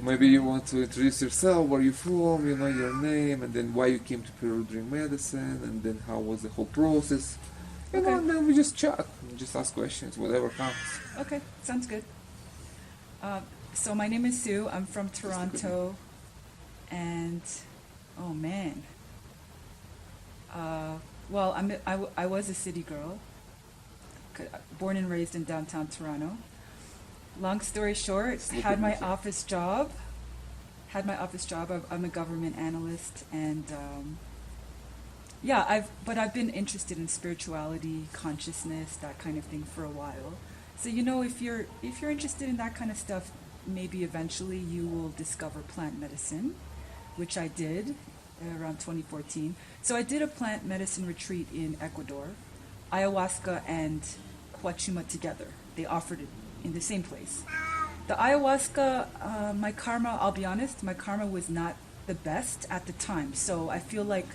maybe you want to introduce yourself, where you from, you know, your name, and then why you came to Peru doing medicine, and then how was the whole process. You know, Okay. and then we just chat, and just ask questions, whatever comes. Okay, sounds good. So my name is Sue. I'm from Toronto, and oh man. Well, I was a city girl, born and raised in downtown Toronto. Long story short, had my office job. I'm a government analyst, and yeah, I've been interested in spirituality, consciousness, that kind of thing for a while. So you know, if you're interested in that kind of stuff, maybe eventually you will discover plant medicine, which I did around 2014. So I did a plant medicine retreat in Ecuador, ayahuasca and Huachuma together. They offered it in the same place. The ayahuasca, my karma, I'll be honest, my karma was not the best at the time. So I feel like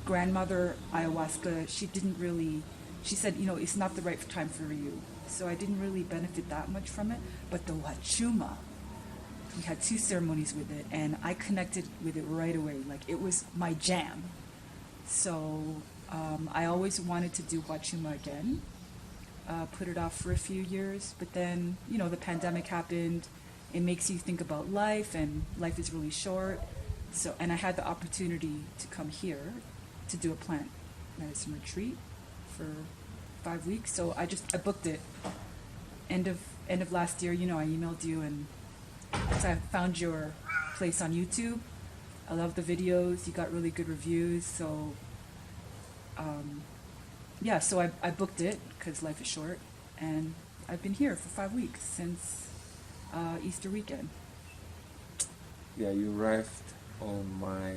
grandmother ayahuasca, she said, you know, it's not the right time for you. So I didn't really benefit that much from it. But the Huachuma, we had 2 ceremonies with it, and I connected with it right away. Like, it was my jam. So I always wanted to do Huachuma again. Put it off for a few years, but then, you know, the pandemic happened. It makes you think about life, and life is really short. So, and I had the opportunity to come here to do a plant medicine retreat for 5 weeks. So I booked it. End of last year, you know, I emailed you, and so I found your place on YouTube. I love the videos. You got really good reviews. So, yeah, so I booked it because life is short, and I've been here for 5 weeks since Easter weekend. Yeah, you arrived on my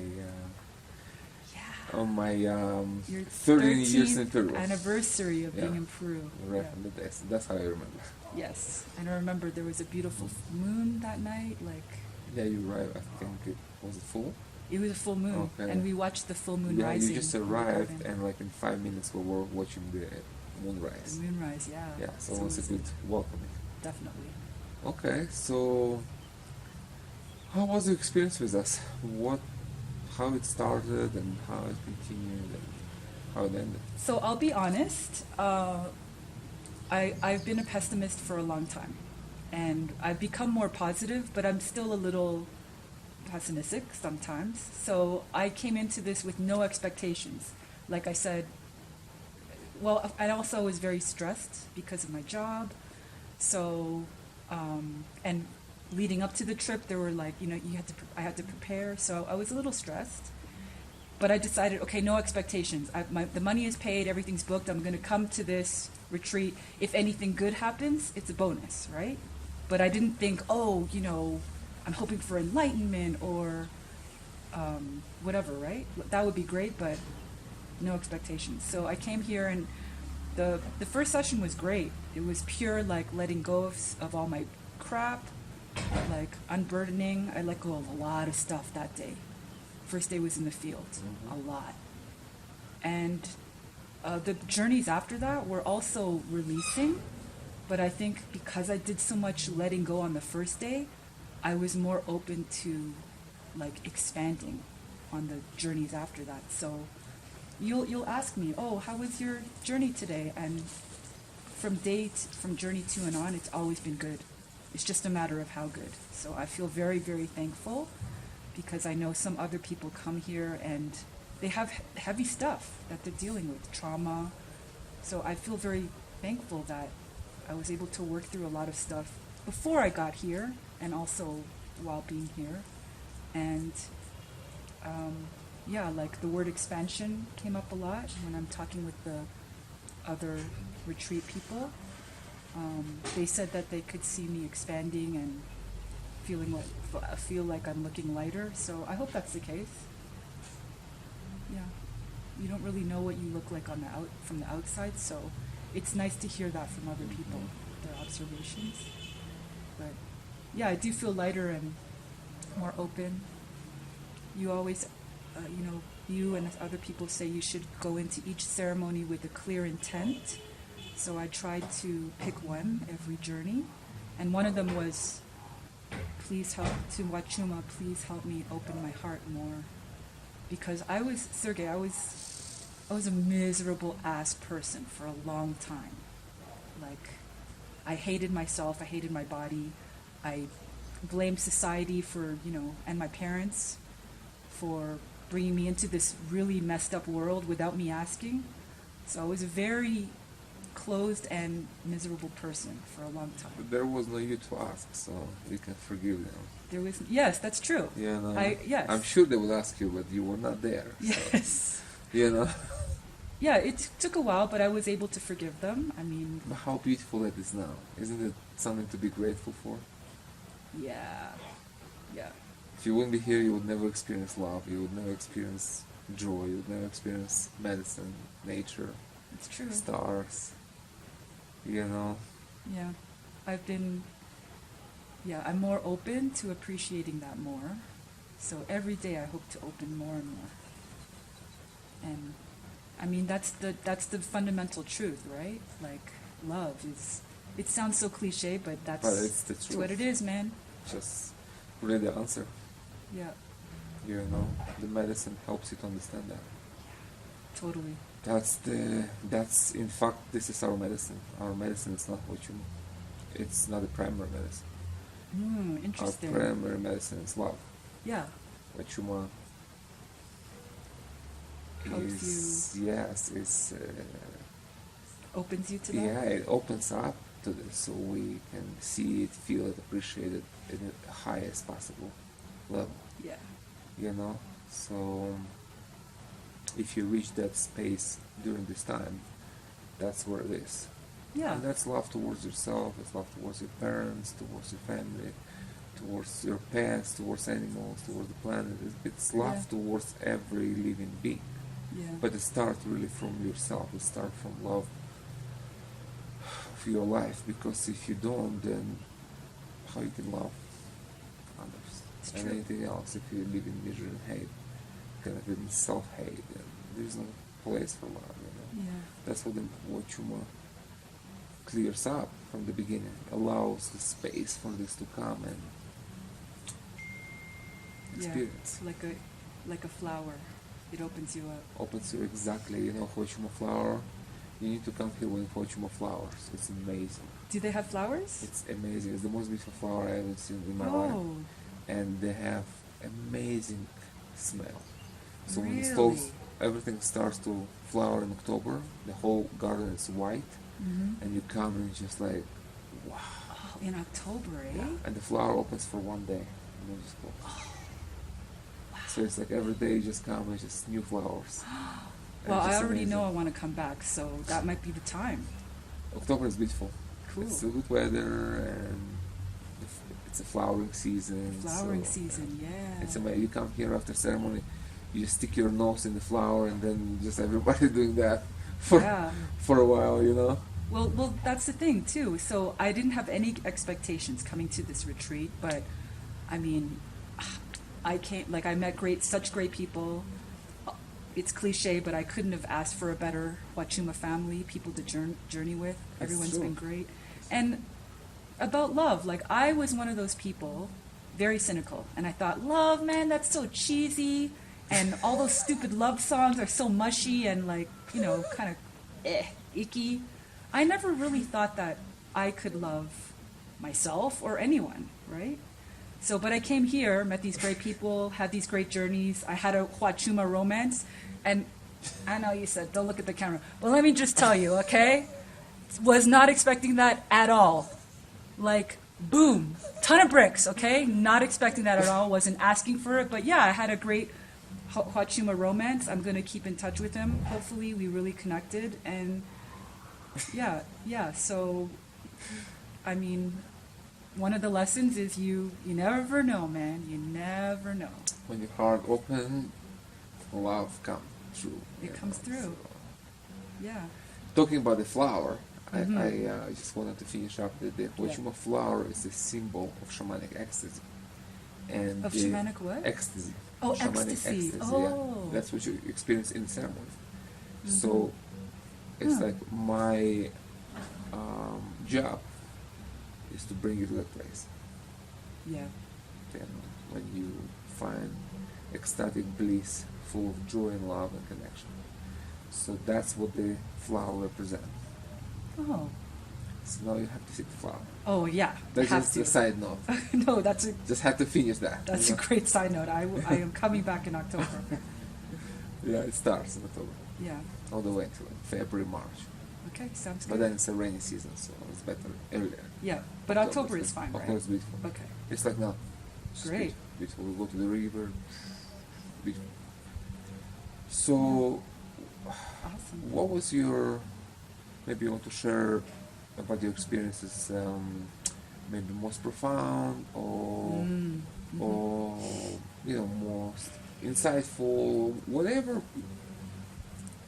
Your 13 years in 13th Peru. anniversary of being in Peru. Right on the desk. That's how I remember. Yes, and I remember there was a beautiful moon that night. Like, Yeah, you arrived. I think it was full. it was a full moon, Okay. and we watched the full moon Yeah, rising. you just in the arrived, garden. and like in 5 minutes we were watching the moonrise. The moonrise, yeah. Yeah, so it was a good welcoming. Definitely. Okay, so how was the experience with us? How it started and how it continued and how it ended? So I'll be honest. I've been a pessimist for a long time, and I've become more positive, but I'm still a little pessimistic sometimes. So I came into this with no expectations. Like I said, well, I also was very stressed because of my job. So, and leading up to the trip, there were like, you know, I had to prepare. So I was a little stressed. But I decided, okay, no expectations. The money is paid, everything's booked. I'm going to come to this retreat. If anything good happens, it's a bonus, right? But I didn't think, oh, you know, I'm hoping for enlightenment or whatever, right? That would be great, but no expectations. So I came here, and the first session was great. It was pure, like, letting go of all my crap, like unburdening. I let go of a lot of stuff that day. First day was in the field, a lot. And the journeys after that were also releasing, but I think because I did so much letting go on the first day, I was more open to like expanding on the journeys after that. So you'll ask me, oh, how was your journey today? And from journey 2 and on, it's always been good. It's just a matter of how good. So I feel very, very thankful, because I know some other people come here and they have heavy stuff that they're dealing with, trauma. So I feel very thankful that I was able to work through a lot of stuff before I got here, and also while being here. And yeah, like the word expansion came up a lot when I'm talking with the other retreat people. They said that they could see me expanding and feel like I'm looking lighter. So I hope that's the case. Yeah, you don't really know what you look like from the outside, so it's nice to hear that from other people, their observations. But yeah, I do feel lighter and more open. You always, you and other people say you should go into each ceremony with a clear intent. So I tried to pick one every journey, and one of them was please help, to Huachuma, please help me open my heart more. Because Sergey, I was a miserable ass person for a long time. Like, I hated myself, I hated my body, I blamed society for, and my parents for bringing me into this really messed up world without me asking. So I was a very closed and miserable person for a long time. But there was no you to ask, so you can forgive them. There was, yes, that's true. You know, Yes. I'm sure they would ask you, but you were not there. So, Yes. you know. Yeah, it took a while, but I was able to forgive them. I mean, But how beautiful it is now. Isn't it something to be grateful for? yeah, yeah, If you wouldn't be here, you would never experience love, you would never experience joy, you would never experience medicine, nature, it's true. stars, you know. Yeah, I've been, I'm more open to appreciating that more. So every day I hope to open more and more. And I mean, that's the fundamental truth, right? Like, love is, it sounds so cliche, but But it's the it's truth. what it is, man. Just really the answer. Yeah, You know, the medicine helps you to understand that. totally. That's in fact, this is our medicine. Our medicine is not Huachuma. It's not the primary medicine. Our Interesting. primary medicine is love. Yeah, Huachuma Helps is, yes, is, opens you to that. yeah, it opens up to this so we can see it, feel it, appreciate it in the highest possible level, Yeah, you know? So, if you reach that space during this time, that's where it is. yeah, And that's love towards yourself, it's love towards your parents, towards your family, towards your pets, towards animals, towards the planet. It's love Yeah. towards every living being. yeah. But it starts really from yourself, it starts from love of your life, because if you don't, then how you can love others? It's And true. anything else, if you live in misery and hate, kind of in self-hate, then there's no place for love, you know? Yeah, That's what the Huachuma clears up from the beginning, allows the space for this to come and experience. yeah. Like a flower, it opens you up. Opens you exactly, you know, Huachuma flower. You need to come here when Huachuma flowers. It's amazing. Do they have flowers? It's amazing. It's the most beautiful flower I ever seen in my life. Oh, And they have amazing smell. So when really? everything starts to flower in October, the whole garden is white, Mm-hmm. and you come and it's just like, wow. Oh, in October, eh? Yeah. And the flower opens for one day, and then just closes. Oh, wow. So it's like every day you just come and it's just new flowers. And Well, it's I just already know I amazing. want to come back, so that might be the time. October is beautiful. Cool. It's a good weather and it's a flowering season. Flowering so, season, yeah. It's amazing. You come here after ceremony, you just stick your nose in the flower, and then just everybody doing that Yeah. for a while, you know. Well, that's the thing too. So I didn't have any expectations coming to this retreat, but I mean, I came, like, I met such great people. It's cliche, but I couldn't have asked for a better Huachuma family, people to journey with. That's Everyone's true. been great. And about love, like, I was one of those people, very cynical, and I thought, love, man, that's so cheesy, and all those stupid love songs are so mushy and, like, kind of icky. I never really thought that I could love myself or anyone, right? So, but I came here, met these great people, had these great journeys. I had a Huachuma romance, and I know you said, don't look at the camera, but let me just tell you, okay? Was not expecting that at all. Like, boom, ton of bricks, okay? Not expecting that at all, wasn't asking for it, but yeah, I had a great Huachuma romance. I'm going to keep in touch with him. Hopefully we really connected, and yeah, so, I mean, one of the lessons is you never know, man. You never know. When your heart open, love comes through. It you comes know, through. so. Yeah. Talking about the flower, Mhm. I just wanted to finish up that the Huachuma flower is a symbol of shamanic ecstasy. And Of the shamanic what? ecstasy. Oh, Shamanic ecstasy. yeah. Oh. That's what you experience in the ceremony. Mhm. So it's Huh. like my job is to bring you to that place. Yeah. You know, when you find ecstatic bliss, full of joy and love and connection. So that's what the flower represents. Oh. So now you have to see the flower. Oh yeah. That's have just to. a side note. No, that's a Just have to finish that. that's you a know? great side note. I am coming back in October. Yeah, it starts in October, Yeah. all the way to like February, March. Okay, sounds But good. then it's a rainy season, so it's better earlier. Yeah, but October is good. fine, right? October is beautiful. Okay. It's like now. It's just Great. Beautiful. We go to the river. Beautiful. So, Awesome. what was your? Maybe you want to share about your experiences, maybe most profound or Mm-hmm. or most insightful, whatever.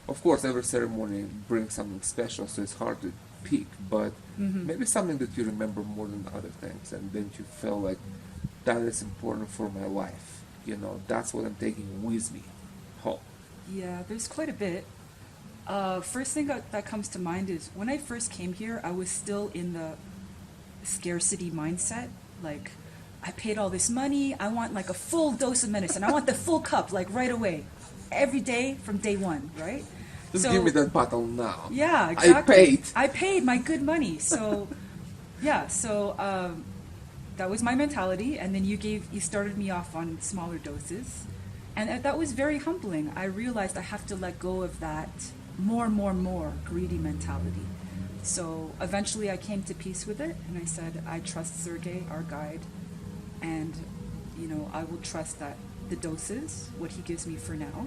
Of course, every ceremony brings something special, so it's hard to pick. But Mm-hmm. maybe something that you remember more than other things, and then you feel like that is important for my life. That's what I'm taking with me home. Yeah, there's quite a bit. First thing that comes to mind is when I first came here, I was still in the scarcity mindset. Like, I paid all this money, I want like a full dose of medicine. I want the full cup, like right away, every day from day one, right? Just give me that bottle now. Yeah, exactly. I paid. I paid my good money. So, yeah, so that was my mentality. And then you started me off on smaller doses. And that was very humbling. I realized I have to let go of that more greedy mentality. So eventually I came to peace with it, and I said, I trust Sergey, our guide, and I will trust that the doses, what he gives me for now.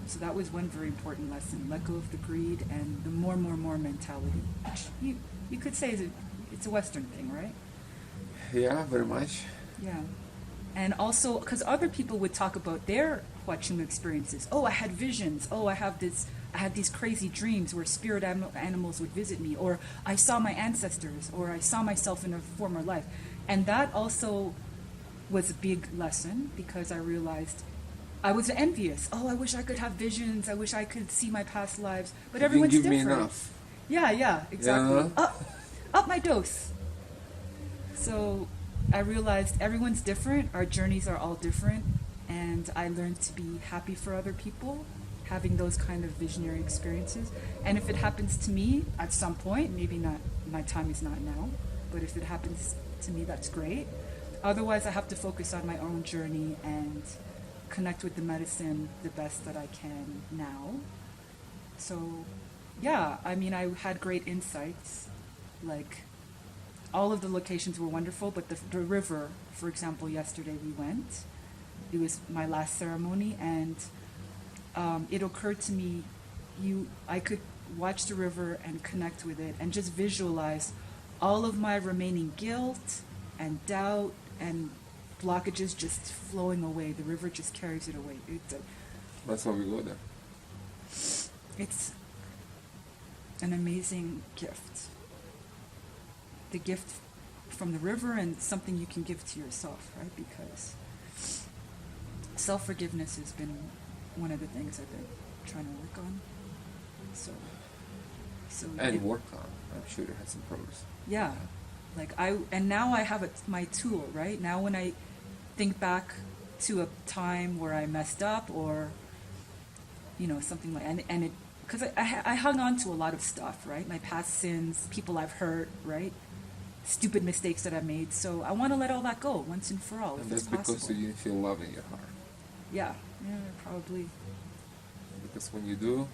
So that was one very important lesson. Let go of the greed and the more mentality. Which you could say it's a Western thing, right? Yeah, very much. Yeah. And also, because other people would talk about their Huachuma experiences. Oh, I had visions. Oh, I had these crazy dreams where spirit animals would visit me, or I saw my ancestors, or I saw myself in a former life. And that also was a big lesson, because I realized I was envious. Oh, I wish I could have visions. I wish I could see my past lives. But You everyone's didn't give different. me enough. Yeah, exactly. Yeah. Up my dose. So I realized everyone's different. Our journeys are all different. And I learned to be happy for other people, having those kind of visionary experiences. And if it happens to me at some point, maybe not, my time is not now, but if it happens to me, that's great. Otherwise, I have to focus on my own journey and connect with the medicine the best that I can now. So, yeah, I mean, I had great insights. Like, all of the locations were wonderful, but the river, for example, yesterday we went. It was my last ceremony, and it occurred to me, I could watch the river and connect with it and just visualize all of my remaining guilt and doubt and blockages just flowing away. The river just carries it away. That's why we go there. It's an amazing gift. The gift from the river, and something you can give to yourself, right? Because self-forgiveness has been one of the things I've been trying to work on. So And work on. I'm sure you had some progress. Yeah, now I have my tool, right? Now when I think back to a time where I messed up, or something like, and it, because I hung on to a lot of stuff, right? My past sins, people I've hurt, right? Stupid mistakes that I made. So I want to let all that go once and for all, And if that's it's possible. because you didn't feel love in your heart. Yeah, probably. Because when you do,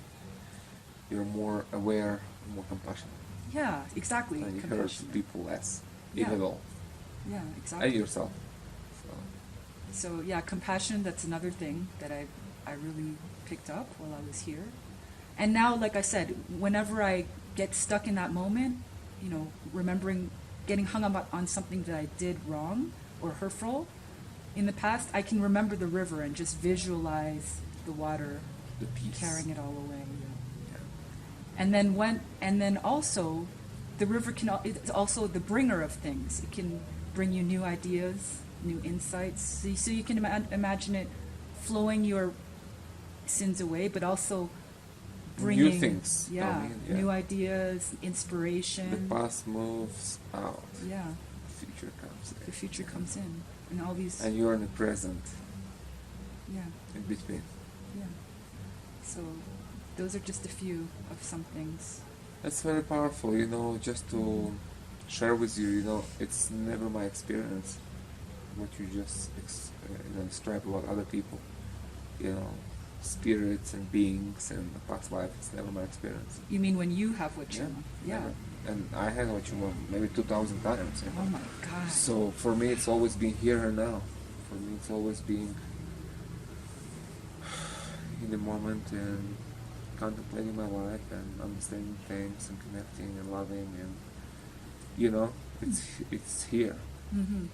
you're more aware, more compassionate. Yeah, exactly. And you hurt Compassionate. people less, Yeah. if at all. Yeah, exactly. And yourself. So yeah, compassion, that's another thing that I really picked up while I was here. And now, like I said, whenever I get stuck in that moment, remembering getting hung up on something that I did wrong or hurtful in the past, I can remember the river and just visualize the water The peace. carrying it all away. Yeah. And then also, the river it's also the bringer of things. It can bring you new ideas, new insights. So you can imagine it flowing your sins away, but also bringing New things yeah, coming in, yeah. new ideas, inspiration. The past moves out. Yeah, future comes in. The future comes in, and all these. And you're in the present, Yeah. in between. Yeah. So, those are just a few of some things. That's very powerful, just to share with you, it's never my experience what you just describe about other people, spirits and beings and past life. It's never my experience. You mean when you have Huachuma? Yeah. Never. And I had Huachuma maybe 2,000 times. Oh my God. So for me, it's always been here and now. For me, it's always been in the moment and contemplating my life and understanding things and connecting and loving and it's here. Mm-hmm.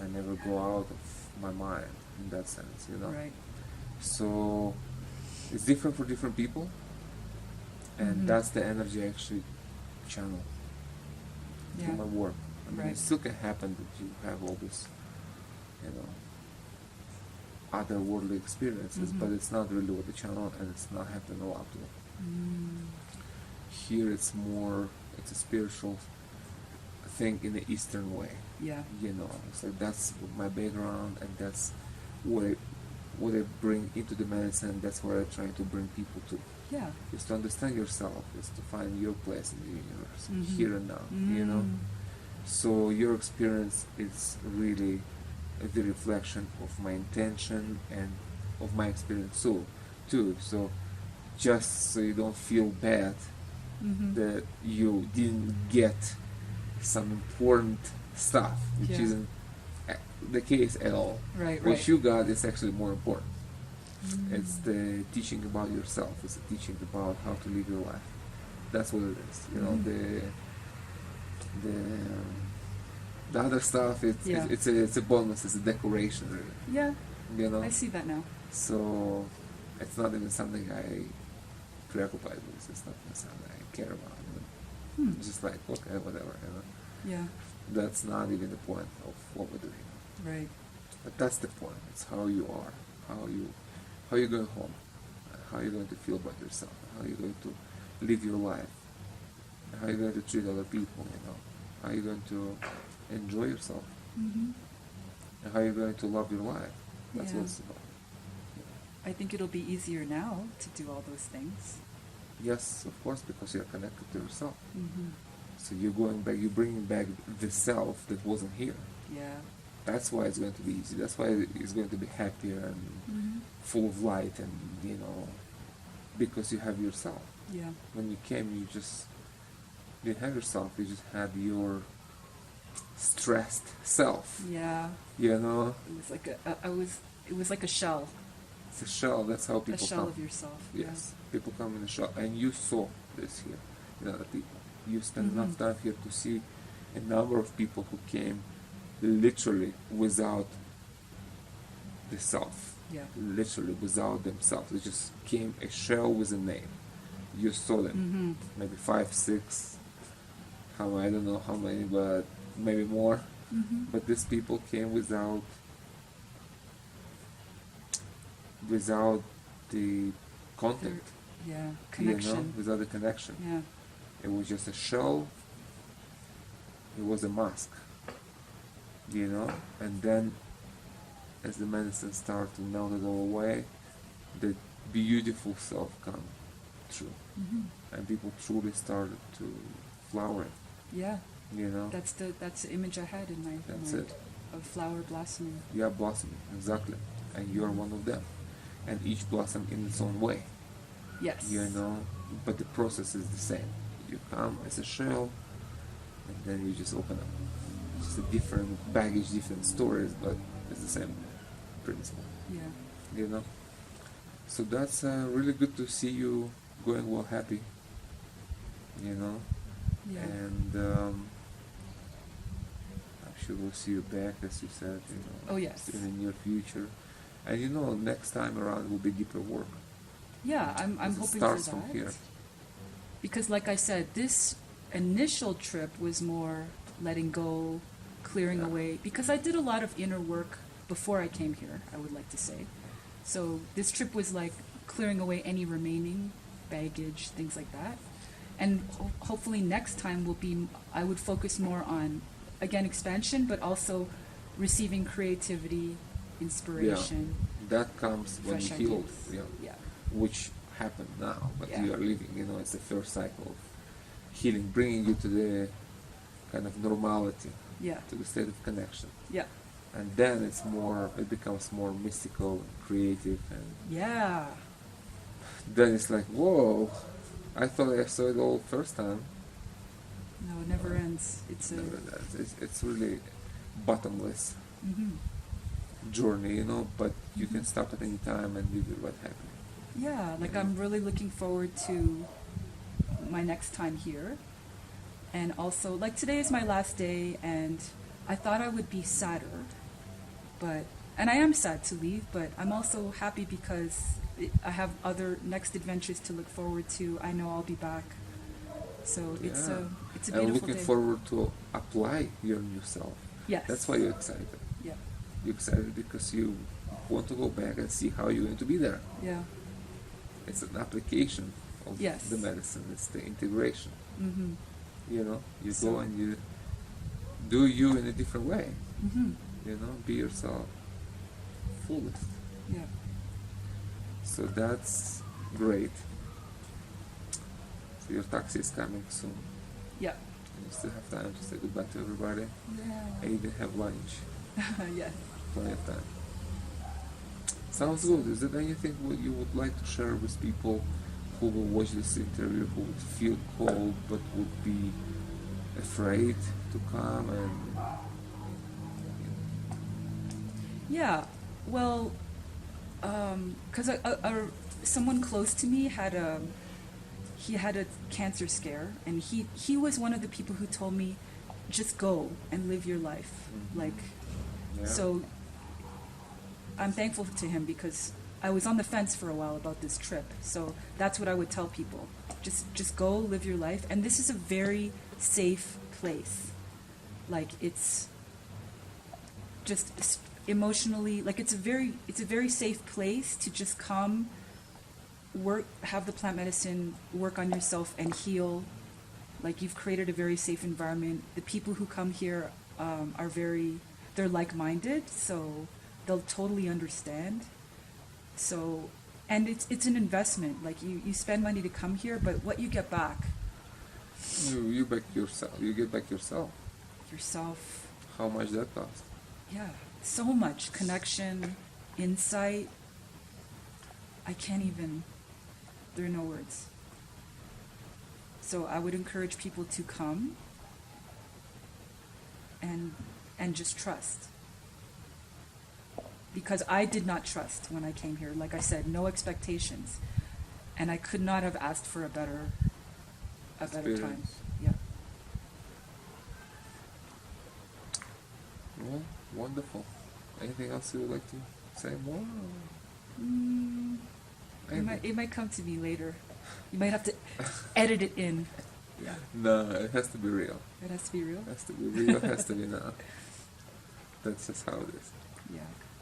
I never go out of my mind in that sense. Right. So it's different for different people, and that's the energy I actually channel Yeah. through my work. I mean, Right. it still can happen that you have all this, otherworldly experiences, but it's not really what the channel, and it's not happening a lot. Here it's a spiritual thing in the Eastern way. Yeah. It's like that's my background, and that's what I bring into the medicine. That's what I'm trying to bring people to. Yeah. Is to understand yourself, is to find your place in the universe, here and now. So your experience is really the reflection of my intention and of my experience too. So just so you don't feel bad that you didn't get some important stuff, which isn't the case at all. Right. What you got is actually more important. It's the teaching about yourself. It's the teaching about how to live your life. That's what it is. The other stuff, it's a bonus. It's a decoration, really. Yeah. I see that now. So it's not even something I preoccupied with. It's not even something I care about. It's just like, okay, whatever. Yeah. That's not even the point of what we're doing. Right. But that's the point. It's how you are, how you're going home, how you're going to feel about yourself, how you're going to live your life, how you're going to treat other people, how you're going to enjoy yourself, and how you're going to love your life. That's what it's about. I think it'll be easier now to do all those things. Yes, of course, because you're connected to yourself. So you're going back, you're bringing back the self that wasn't here. Yeah. That's why it's going to be easy. That's why it's going to be happier and full of light, and because you have yourself. Yeah. When you came, you didn't have yourself. You just had your stressed self. Yeah. You know. It was like it was like a shell. It's a shell. That's how people A shell come. of yourself. Yes. People come in a shell, and you saw this here in other people. You spend enough time here to see a number of people who came literally without the self. Yeah. Literally without themselves. They just came a shell with a name. You saw them. Maybe 5, 6. I don't know how many, but maybe more. But these people came without the content. Yeah. Connection. Without the connection. Yeah. It was just a shell. It was a mask. And then as the medicine started to melt it all away, the beautiful self come true. And people truly started to flower. Yeah. That's That's the image I had in my That's mind it. of flower blossoming. You are blossoming, exactly. And you are one of them. And each blossom in its own way. Yes. But the process is the same. You come as a shell, and then you just open up. It's just a different baggage, different stories, but it's the same principle. Yeah. So that's really good to see you going well, happy. Yeah. And I'm sure we'll see you back, as you said. Oh, yes. In the near future. And next time around will be deeper work. Yeah, I'm hoping for starts that. from here. Because like I said, this initial trip was more letting go, clearing away, because I did a lot of inner work before I came here, I would like to say. So this trip was like clearing away any remaining baggage, things like that. And hopefully next time I would focus more on again, expansion, but also receiving creativity, inspiration, That comes when you fresh heal, ideas. Yeah. which happened now, but Yeah. you are living, it's the first cycle of healing, bringing you to the kind of normality, Yeah. to the state of connection. Yeah. And then it becomes more mystical and creative, and Yeah. then it's like, whoa, I thought I saw it all first time. No, it never ends. It's a. Never does. It's really bottomless Mm-hmm. journey, but you can stop at any time and live with what happened. Yeah, like Yeah. I'm really looking forward to my next time here. And also, like today is my last day, and I thought I would be sadder, and I am sad to leave, but I'm also happy because I have other next adventures to look forward to. I know I'll be back. So it's a And beautiful looking day. forward to apply your new self. Yes. That's why you're excited. Yeah. You're excited because you want to go back and see how you're going to be there. Yeah. It's an application of Yes. the medicine. It's the integration. Mm-hmm. You So- go and you do you in a different way. Mm-hmm. Be yourself fullest. Yeah. So that's great. So your taxi is coming soon. Yeah. And you still have time to say goodbye to everybody. Yeah. And even have lunch. Yeah. Plenty of time. Sounds good. Is there anything you would like to share with people who will watch this interview, who would feel called but would be afraid to come and Yeah, well, because someone close to me had a cancer scare, and he was one of the people who told me, just go and live your life. Mhm. Like, Yeah. so I'm thankful to him because I was on the fence for a while about this trip. So that's what I would tell people: just go, live your life, and this is a very safe place. Like it's just emotionally, like it's a very safe place to just come, work, have the plant medicine, work on yourself and heal. Like you've created a very safe environment. The people who come here they're like-minded, so they'll totally understand. So, and it's an investment. Like you spend money to come here, but what you get back, you back yourself. You get back yourself. yourself, How much that cost? yeah, so much connection, insight. I can't even, there are no words. So I would encourage people to come and just trust. Because I did not trust when I came here. Like I said, no expectations. And I could not have asked for a better time. Experience. Yeah. Well, wonderful. Anything else you would like to say more? Mm, it might come to me later. You might have to edit it in. Yeah. No, it has to be real. It has to be real. It has to be real. It has to be now. That's just how it is. Yeah.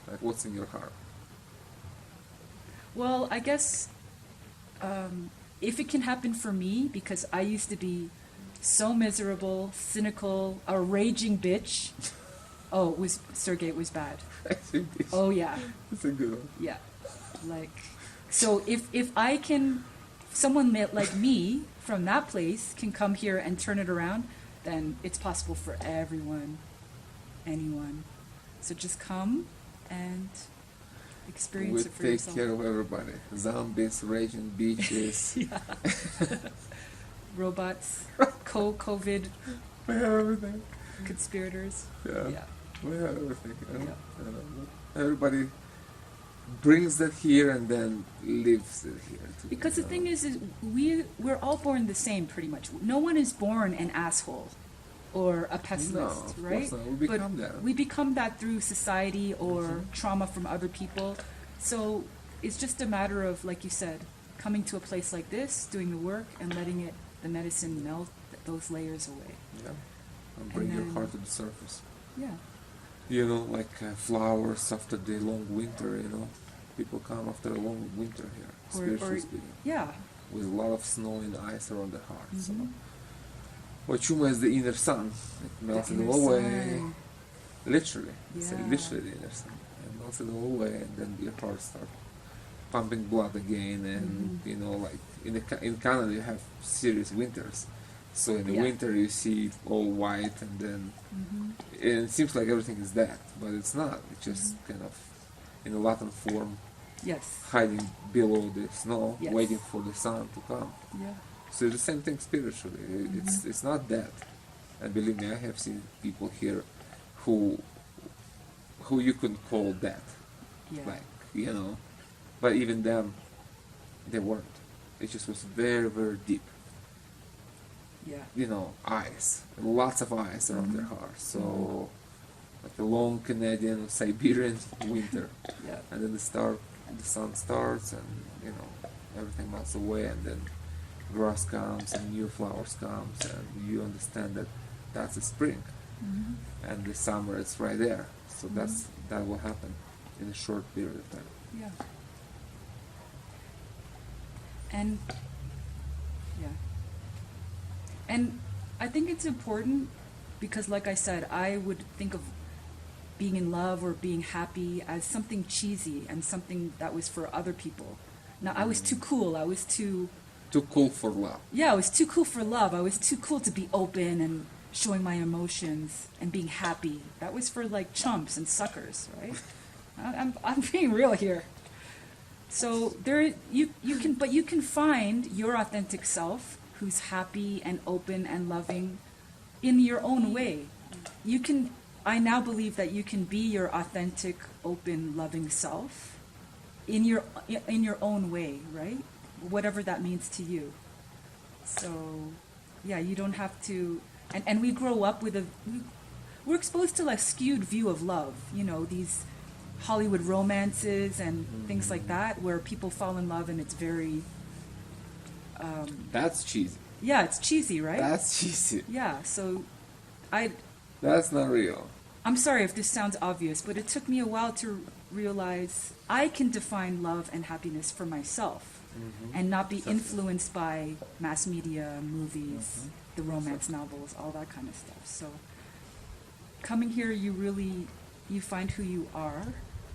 Like, what's in your heart? Well, I guess if it can happen for me, because I used to be so miserable, cynical, a raging bitch. Oh, it was bad. I think Oh yeah, it's a good one. yeah. Like, so if I can, someone like me from that place can come here and turn it around, then it's possible for everyone, anyone. So just come and experience We it for take yourself. care of everybody. Zombies, raging beaches. Yeah. Robots, COVID We have everything. conspirators. Yeah. Yeah. We have everything. Yeah. Everybody brings that here and then lives it here too. Because the thing is we're all born the same pretty much. No one is born an asshole or a pessimist, of right? course not. We become but that. we become that through society or Mhm. trauma from other people. So it's just a matter of, like you said, coming to a place like this, doing the work, and letting the medicine melt those layers away. Yeah. And bring your then- heart to the surface. Yeah. Like flowers after the long winter, People come after a long winter here, Or- or- spiritually speaking. Yeah. With a lot of snow and ice around the heart. So Mhm. Huachuma is the inner sun. It melts it inner all away. sun. Literally. It's Yeah. literally the inner sun. It melts it all away, and then your heart starts pumping blood again. And you know, like in Canada, you have serious winters. So in the Yeah. winter, you see it all white, and then and it seems like everything is dead, but it's not. It's just kind of in a latent form, Yes. hiding below the snow, Yes. waiting for the sun to come. Yeah. So it's the same thing spiritually. It's not dead. And believe me, I have seen people here who you could call dead, Yeah. like you know, but even them, they weren't. It just was very very deep. Yeah. You know, ice, lots of ice around their hearts. So like a long Canadian or Siberian winter, Yeah. and then the sun starts, and you know everything melts away, and then grass comes and new flowers comes, and you understand that that's the spring, and the summer is right there. So that will happen in a short period of time. Yeah. And yeah. And I think it's important because like I said, I would think of being in love or being happy as something cheesy and something that was for other people. Now I was too cool. I was too cool for love. Yeah, I was too cool for love. I was too cool to be open and showing my emotions and being happy. That was for like chumps and suckers, right? I'm being real here. So you can find your authentic self who's happy and open and loving in your own way. I now believe that you can be your authentic, open, loving self in your own way, right? Whatever that means to you. So, yeah, you don't have to, and we grow up with we're exposed to like skewed view of love, you know, these Hollywood romances and things like that, where people fall in love and it's very, That's cheesy. yeah, it's cheesy, right? That's cheesy. Yeah, so That's not real. I'm sorry if this sounds obvious, but it took me a while to realize I can define love and happiness for myself and not be influenced by mass media, movies, the romance novels, all that kind of stuff. So coming here, you find who you are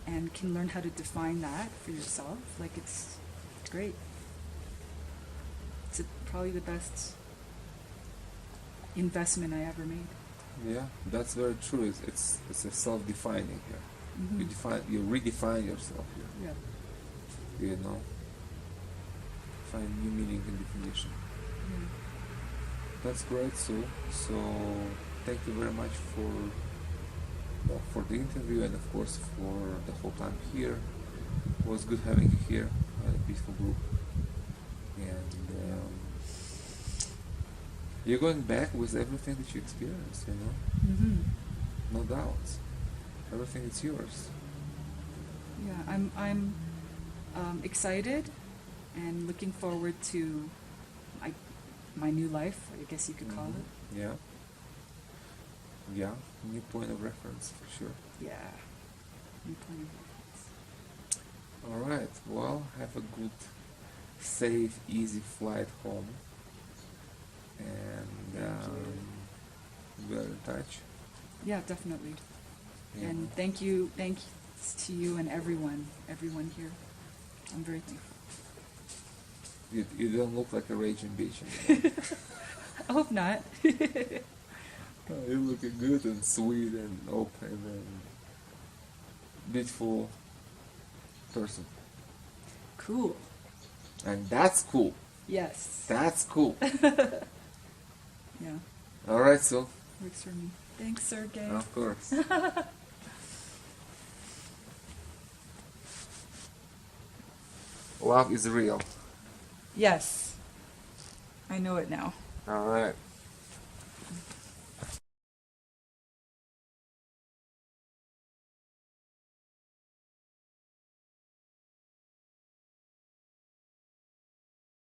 and can learn how to define that for yourself. Like it's great. It's probably the best investment I ever made. Yeah, that's very true. It's a self-defining here. You redefine yourself here. Yeah. You know, find new meaning and definition. Yeah. That's great, Sue. So thank you very much for the interview and of course for the whole time here. It was good having you here at a peaceful group. And you're going back with everything that you experienced, you know? No doubts. Everything is yours. Yeah, I'm excited and looking forward to my new life, I guess you could call it. Yeah. Yeah, new point of reference for sure. Yeah. New point of reference. All right. Well, have a good, safe, easy flight home. And we're in touch. Yeah, definitely. Yeah. And thanks to you and everyone here. I'm very thankful. You don't look like a raging bitch anymore. I hope not. You're looking good and sweet and open and beautiful person. Cool. And that's cool. Yes. That's cool. Yeah. All right, so. Works for me. Thanks, Sergey. Of course. Love is real. Yes. I know it now. All right.